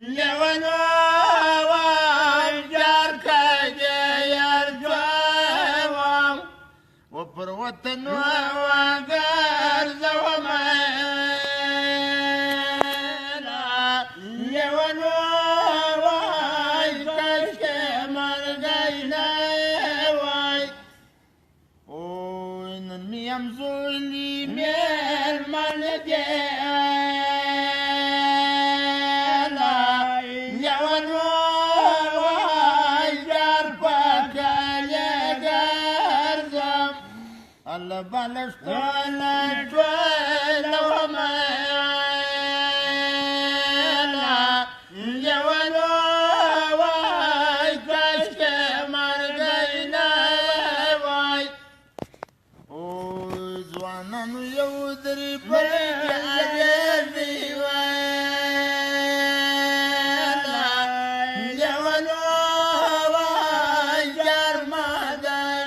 لیونو وانجار کجیر جوام و پر وطن وانگر زومینا لیونو وانجار کمر گینا وای اوی نمیم زولی میر من الله بالشتون جوال ومالا جوالو واي كشك مرقينا واي وزوانا يودري بالجاري والا جوالو واي جار مدن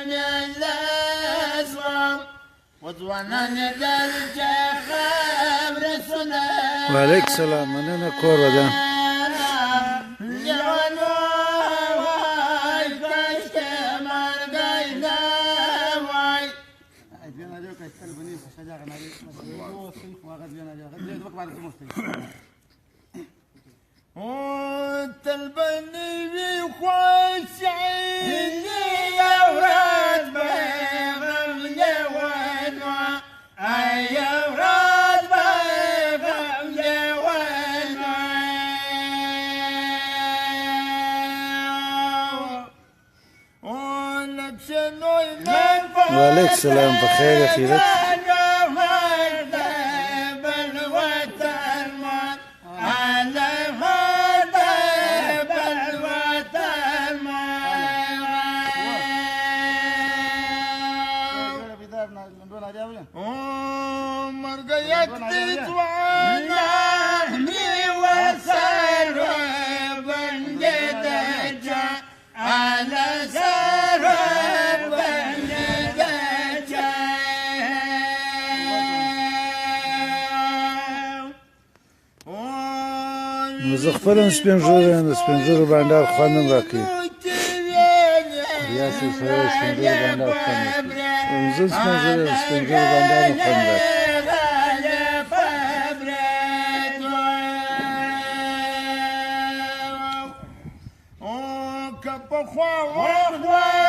وعلیکم السلام مننه کور ودان تلبني في خوش عيني يا ولد بغم جوانوا يا ولد بغم جوانوا ولك شنو وعلیکم السلام بخیر اخیرت زه خپله سپین ږیری یم د سپین ږیرو بانډار خوند هم راکوي ریاسې سره د سپین ږیرو بانډار خوند راکوي زه سپین ږیری یم د سپین ږیرو بانډار هم خوند راکوي پخوا وخت